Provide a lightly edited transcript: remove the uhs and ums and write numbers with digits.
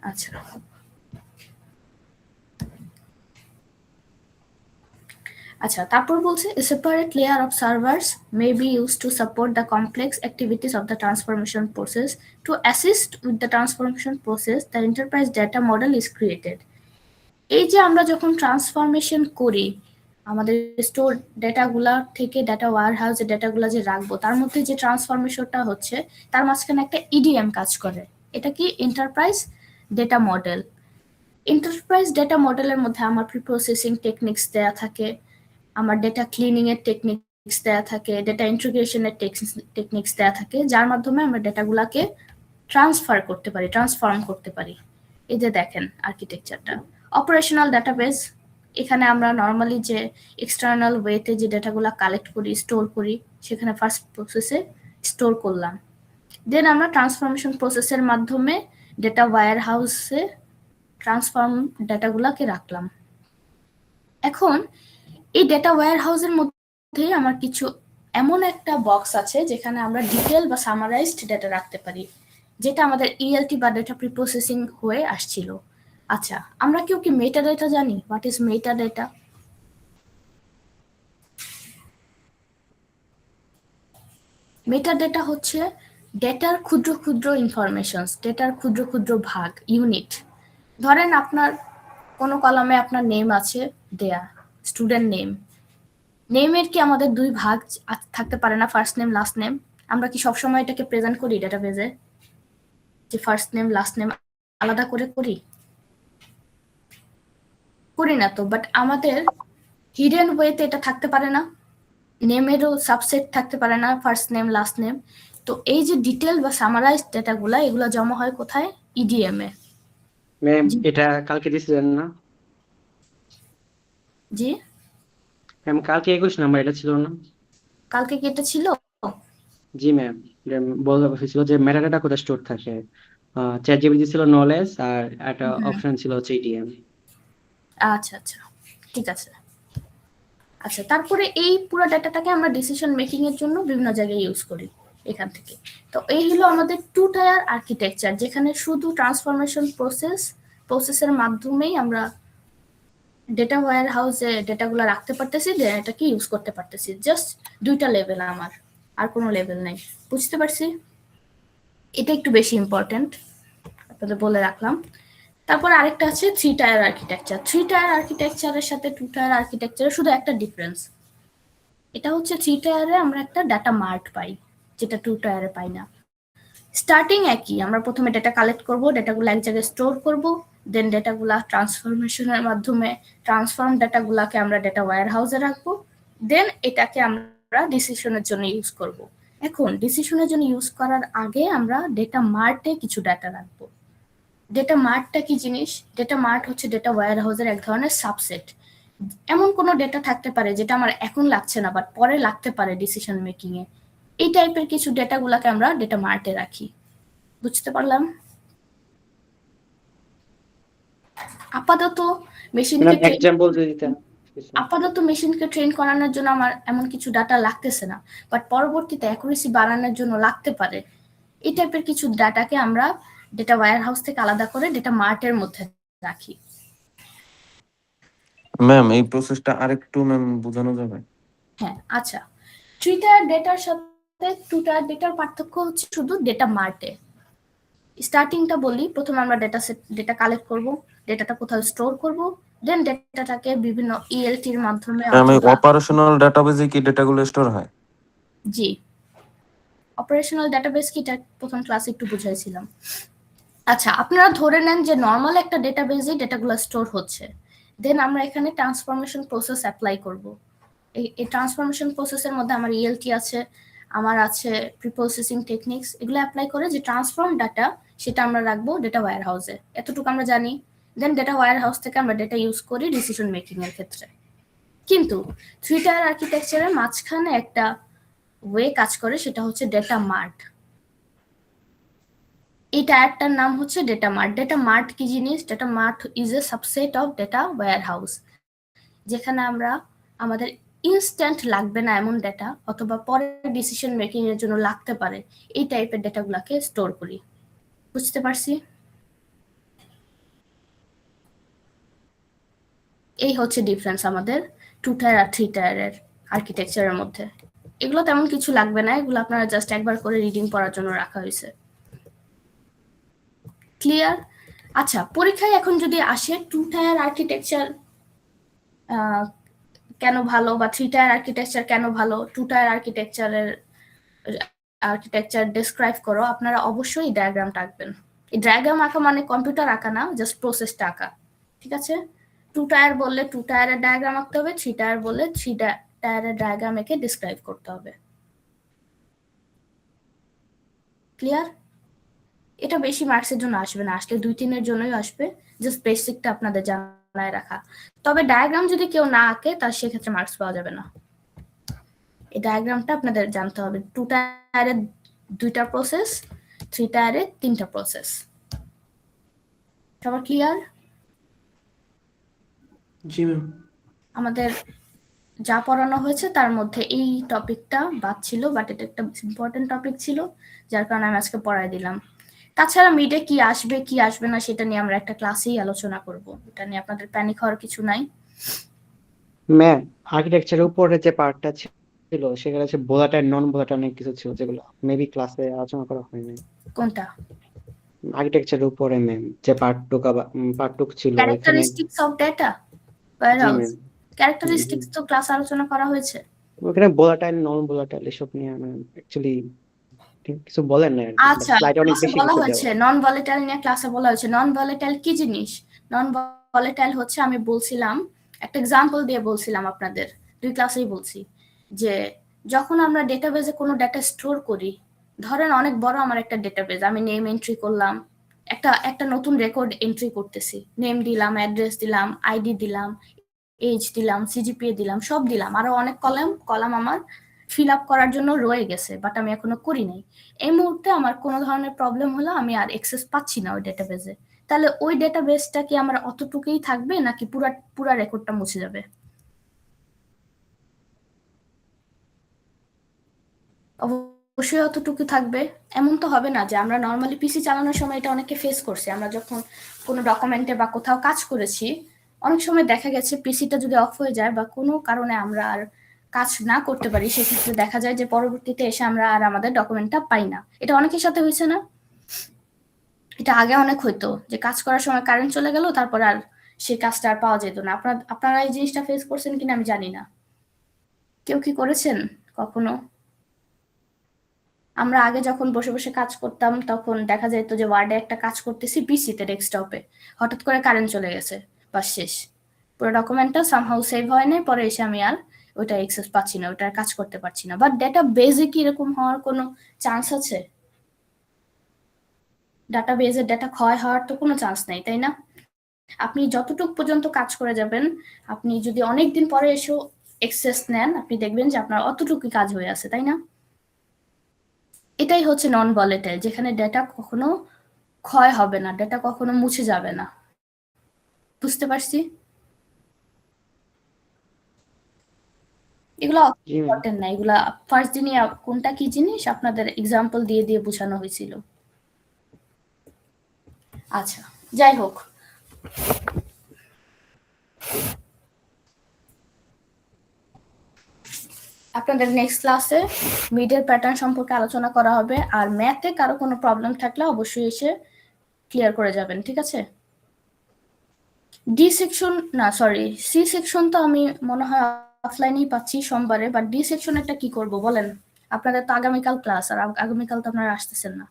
আচ্ছা আচ্ছা তারপর বলছে a separate layer of servers may be used to support the complex activities of the transformation process. To assist with the transformation process, the enterprise data model is created. এই যে আমরা যখন transformation করি আমাদের স্টোর ডেটাগুলা থেকে data wire হাউসে ডেটাগুলা যে রাখবো তার মধ্যে যে ট্রান্সফরমেশনটা হচ্ছে তার মাঝখানে একটা ইডিএম কাজ করে। এটা কি enterprise data model. Enterprise data মডেলের মধ্যে আমার প্রি প্রসেসিং টেকনিক্স দেয়া থাকে, আমার ডেটা ক্লিনিং এর টেকনিক্স দেয়া থাকে, ডেটা ইন্টিগ্রেশনের টেকনিক্স দেয়া থাকে, যার মাধ্যমে আমরা ডেটাগুলাকে ট্রান্সফার করতে পারি, ট্রান্সফর্ম করতে পারি। এই যে দেখেন আর্কিটেকচারটা। অপারেশনাল ডাটাবেস, এখানে আমরা নর্মালি যে এক্সটার্নাল ওয়েতে যে ডেটাগুলো কালেক্ট করি, স্টোর করি, সেখানে ফার্স্ট প্রসেসে স্টোর করলাম। দেন আমরা ট্রান্সফরমেশন প্রসেসের মাধ্যমে ডেটা ওয়্যার হাউসে ট্রান্সফর্ম ডেটাগুলোকে রাখলাম। এখন এই ডেটা ওয়্যার হাউসের মধ্যে আমার কিছু এমন একটা বক্স আছে যেখানে আমরা ডিটেল বা সামারাইজড ডেটা রাখতে পারি, যেটা আমাদের ইএলটি বা ডেটা প্রিপ্রসেসিং হয়ে আসছিল। আচ্ছা, আমরা কেউ কি মেটা ডেটা জানি? What is meta data? Meta data হচ্ছে ডেটার ক্ষুদ্র ক্ষুদ্র ইনফরমেশনস, ডেটার ক্ষুদ্র ক্ষুদ্র ভাগ, ইউনিট। ধরেন আপনার কোনো কলামে আপনার নেম আছে দেয়া, স্টুডেন্ট নেম। নেমের কি আমাদের দুই ভাগ থাকতে পারে না, ফার্স্ট নেম লাস্ট নেম? আমরা কি সবসময় এটাকে প্রেজেন্ট করি ডেটাবেজে, যে ফার্স্ট নেম লাস্ট নেম আলাদা করে করি? করি না তো। বাট আমাদের হিডেন ওয়েতে এটা থাকতে পারে না, নেমেরও সাবসেট থাকতে পারে না, ফার্স্ট নেম লাস্ট নেম। তো এই যে ডিটেল বা সামারাইজ ডেটাগুলা, এগুলো জমা হয় কোথায়? ইডিএম এ। ম্যাম এটা কালকে দিছিলেন না? জি ম্যাম কালকে 21 নাম্বার এটা ছিল না? কালকে কি এটা ছিল? জি ম্যাম, বলা হয়েছিল যে মেটাডাটা কোথায় স্টোর থাকে। চ্যাট জিপিটি ছিল নলেজ, আর একটা অপশন ছিল হচ্ছে ইডিএম। আচ্ছা আচ্ছা, ঠিক আছে। আচ্ছা, তারপরে এই পুরো ডাটাটাকে আমরা ডিসিশন মেকিং এর জন্য বিভিন্ন জায়গায় ইউজ করি এখান থেকে। তো এই হলো আমাদের টু টায়ার আর্কিটেকচার, যেখানে শুধু ট্রান্সফরমেশন প্রসেসের মাধ্যমেই আমরা ডেটা ওয়্যার হাউসে ডেটাগুলো রাখতে পারতেছি, দেন এটাকে ইউজ করতে পারতেছি। জাস্ট দুইটা লেভেল আমার, আর কোনো লেভেল নেই। বুঝতে পারছি? এটা একটু বেশি ইম্পর্টেন্ট, আপনাদের বলে রাখলাম। তারপর আরেকটা আছে three tyre architecture. Three tyre আর্কিটেকচারের সাথে টু টায়ার আর্কিটেকচারের শুধু একটা ডিফারেন্স, এটা হচ্ছে থ্রি টায়ারে আমরা একটা ডাটা মার্ট পাই, যেটা টু টায়ারে পাই না। স্টার্টিং একই, আমরা প্রথমে ডেটা কালেক্ট করব, ডেটাগুলো এক জায়গায় স্টোর করব, দেন ডেটাগুলা ট্রান্সফরমেশনের মাধ্যমে ট্রান্সফর্ম ডেটাগুলাকে আমরা ডেটা ওয়্যার হাউসে রাখবো, দেন এটাকে আমরা ডিসিশনের জন্য ইউজ করব। এখন ডিসিশনের জন্য ইউজ করার আগে আমরা ডেটা মার্টে কিছু ডাটা রাখবো। ডেটা মার্টটা কি জিনিস? ডেটা মার্ট হচ্ছে ডেটা ওয়্যার হাউসের এক ধরনের সাবসেট। এমন কোনো ডেটা থাকতে পারে যেটা আমার এখন লাগছে না, বাট পরে লাগতে পারে ডিসিশন মেকিং এ। এই টাইপের কিছু ডেটাগুলোকে আমরা ডেটা মার্টে রাখি। বুঝতে পারলাম? আপাতত মেশিনকে এক্সাম্পল যদি দিতেন। ট্রেন করানোর জন্য আমার এমন কিছু ডাটা লাগতেছে না, বাট পরবর্তীতে অ্যাকুরেসি বাড়ানোর জন্য লাগতে পারে। এই টাইপের কিছু ডাটাকে আমরা ডেটা ওয়্যার হাউস থেকে আলাদা করে ডেটা মার্টের মধ্যে রাখি। ম্যাম এই প্রসেসটা আরেকটু ম্যাম বোঝানো যাবে? হ্যাঁ, আচ্ছা। থ্রি টায়ার ডেটার সাথে টু টায়ার ডেটার পার্থক্য হচ্ছে শুধু ডেটা মার্টে। স্টার্টিংটা বলি, প্রথমে আমরা ডেটা কালেক্ট করব, ডেটাটা কোথাও স্টোর করব, দেন ডেটাটাকে বিভিন্ন ইএলটির মাধ্যমে আমি অপারেশনাল ডাটাবেজে কি ডেটাগুলো স্টোর হয়? জি, অপারেশনাল ডাটাবেস কি প্রথম ক্লাসে একটু বুঝাইছিলাম। আচ্ছা, আপনারা ধরে নেন যে নর্মাল একটা ডেটাবেজে ডেটাগুলো স্টোর হচ্ছে, দেন আমরা এখানে ট্রান্সফরমেশন প্রসেস অ্যাপ্লাই করব। এই ট্রান্সফরমেশন প্রসেসের মধ্যে আমার ইএলটি আছে, আমার আছে প্রিপ্রসেসিং টেকনিক্স, এগুলো অ্যাপ্লাই করে যে ট্রান্সফর্ম ডাটা সেটা আমরা রাখবো ডেটা ওয়্যার হাউসে। এতটুকু আমরা জানি। দেন ডেটা ওয়্যার হাউস থেকে আমরা ডেটা ইউজ করি ডিসিশন মেকিং এর ক্ষেত্রে। কিন্তু থ্রি টায়ার আর্কিটেকচারের মাঝখানে একটা ওয়ে কাজ করে, সেটা হচ্ছে ডেটা মার্ট। এই টায়ারটার নাম হচ্ছে ডেটা মার্ট। ডেটা মার্ট কি জিনিস? Data mart is a subset of data warehouse, যেখানে আমরা আমাদের ইনস্ট্যান্ট লাগবে না এমন ডেটা, অথবা পরে ডিসিশন মেকিং এর জন্য লাগতে পারে, এই টাইপের ডেটাগুলোকে স্টোর করি। বুঝতে পারছি? এই হচ্ছে ডিফারেন্স আমাদের 2 টায়ার আর 3 টায়ারের আর্কিটেকচারের মধ্যে। এগুলো তেমন কিছু লাগবে না, এগুলো আপনারা জাস্ট একবার করে রিডিং পড়ার জন্য রাখা হয়েছে। ক্লিয়ার? আচ্ছা, পরীক্ষায় এখন যদি আসে 2 টায়ার আর্কিটেকচার কেন ভালো বা 3 টায়ার আর্কিটেকচার কেন ভালো, 2 টায়ার আর্কিটেকচার ডেসক্রাইব করো, আপনারা অবশ্যই ডায়াগ্রামটা আঁকবেন। এই ডায়াগ্রাম আঁকা মানে কম্পিউটার আঁকা না, জাস্ট প্রসেসটা আঁকা, ঠিক আছে? 2 টায়ার বললে 2 টায়ারের ডায়াগ্রাম আঁকতে হবে, 3 টায়ার বললে 3 টায়ারের ডায়াগ্রাম এঁকে ডেসক্রাইব করতে হবে। ক্লিয়ার? এটা বেশি মার্কসের জন্য আসবে না, আসলে 2-3 এর জন্যই আসবে, জাস্ট বেসিকটা আপনাদের জানায় রাখা। তবে ডায়াগ্রাম যদি কেউ না আঁকে তার সেক্ষেত্রে মার্কস পাওয়া যাবে না। এই ডায়াগ্রামটা আপনাদের জানতে হবে। 2 টায়ারের 2টা প্রসেস, 3 টায়ারের 3টা প্রসেস। সবার ক্লিয়ার? জি ম্যাম। আমাদের যা পড়ানো হয়েছে তার মধ্যে এই টপিকটা বাদ ছিল, বাট এটা একটা ইম্পর্টেন্ট টপিক ছিল, যার কারণে আমি আজকে পড়াই দিলাম। তাছাড়া মিডে কি আসবে না সেটা নিয়ে আমরা একটা ক্লাসেই আলোচনা করব, এটা নিয়ে আপনাদের প্যানিক হওয়ার কিছু নাই। ম্যাম, আর্কিটেকচারের উপরে যে পার্টটা ছিল সেখানে হচ্ছে ভোলাটাইল নন ভোলাটাইল অনেক কিছু ছিল যেগুলো মেবি ক্লাসে আলোচনা করা হয়নি। কোনটা? আর্কিটেকচারের উপরে ম্যাম যে পার্টটুক ছিল ওখানে। Characteristics of data G warehouse, ma'am. Characteristics তো ক্লাস আলোচনা করা হয়েছে। ওখানে ভোলাটাইল নন ভোলাটাইল এসব নিয়ে ম্যাম অ্যাকচুয়ালি কিছু বলেন না আর কি, আচ্ছা, স্লাইডে অনেক ক্লাসে বেশি বলা কিছু হয়েছে দেওয়া। নন ভলেটাইল নিয়ে, ক্লাসে বলা হয়েছে নন ভলেটাইল কি জিনিস। নন ভলেটাইল হচ্ছে, আমি বলছিলাম একটা এক্সাম্পল দিয়ে বলছিলাম আপনাদের, 2 ক্লাসেই বলছি যে যখন আমরা ডেটাবেজে কোনো ডেটা স্টোর করি, ধরেন অনেক বড় আমার একটা ডেটাবেজ, আমি নেম এন্ট্রি করলাম, একটা নতুন রেকর্ড এন্ট্রি করতেছি, নেম দিলাম, অ্যাড্রেস দিলাম, আইডি দিলাম, এজ দিলাম, সিজিপিএ দিলাম, সব দিলাম, আরো অনেক কলাম আমার ফিল আপ করার জন্য রয়ে গেছে, বাট আমি এখনো করি নাই। এই মুহূর্তে আমার কোনো ধরনের প্রবলেম হলো, আমি আর অ্যাক্সেস পাচ্ছি না ওই ডেটাবেজে, তাহলে ওই ডেটাবেসটা কি আমার অতটুকুই থাকবে নাকি পুরা রেকর্ডটা মুছে যাবে? অবশ্যই অতটুকু থাকবে। এমন তো হবে না যে আমরা নর্মালি পিসি চালানোর সময়, এটা অনেকে ফেস করছে, আমরা যখন কোনো ডকুমেন্টে বা কোথাও কাজ করেছি, অনেক সময় দেখা গেছে পিসিটা যদি অফ হয়ে যায় বা কোনো কারণে আমরা আর কাজ না করতে পারি, সেক্ষেত্রে দেখা যায় যে পরবর্তীতে এসে আমরা আর আমাদের ডকুমেন্টটা পাই না। এটা অনেকের সাথে হয়েছে না? এটা আগে অনেক হইতো যে কাজ করার সময় কারেন্ট চলে গেল, তারপর আর সেই কাজটা আর পাওয়া যেত না। আপনারা এই জিনিসটা ফেস করছেন কিনা আমি জানি না, কেউ কি করেছেন কখনো? আমরা আগে যখন বসে বসে কাজ করতাম, তখন দেখা যেত যে ওয়ার্ডে একটা কাজ করতেছি পিসিতে ডেস্কটপে, হঠাৎ করে কারেন্ট চলে গেছে, বাস শেষ, পুরো ডকুমেন্টটা সামহাউ সেভ হয় নাই, পরে এসে আমি আর ওইটা অ্যাক্সেস পাচ্ছি না, ওইটার কাজ করতে পারছি না। বাট ডেটা বেজে কি এরকম হওয়ার কোনো চান্স আছে? ডাটা বেজের ডেটা ক্ষয় হওয়ার তো কোনো চান্স নেই, তাই না? আপনি যতটুকু পর্যন্ত কাজ করে যাবেন, আপনি যদি অনেকদিন পরে এসেও অ্যাক্সেস নেন, আপনি দেখবেন যে আপনার অতটুকুই কাজ হয়ে আছে, তাই না? এটাই হচ্ছে নন ভলেটাইল, যেখানে ডেটা কখনো ক্ষয় হবে না, ডেটা কখনো মুছে যাবে না। বুঝতে পারছি? এগুলো জি ম্যাম। ইম্পর্টেন্ট না, এগুলা ফার্স্ট দিনই কোনটা কি জিনিস আপনাদের এক্সাম্পল দিয়ে দিয়ে বোঝানো হয়েছিল। আচ্ছা, যাই হোক, আপনাদের নেক্সট ক্লাসে মিডের প্যাটার্ন সম্পর্কে আলোচনা করা হবে, আর ম্যাথে কারো কোনো প্রবলেম থাকলে অবশ্যই এসে ক্লিয়ার করে যাবেন, ঠিক আছে? ডি সেকশন না, সরি, সি সেকশন তো আমি মনে হয় অফলাইনেই পাচ্ছি সোমবারে, বাট ডি সেকশনেরটা কি করব বলেন? আপনাদের তো আগামীকাল ক্লাস, আর আগামীকাল তো আপনারা আসতেছেন না।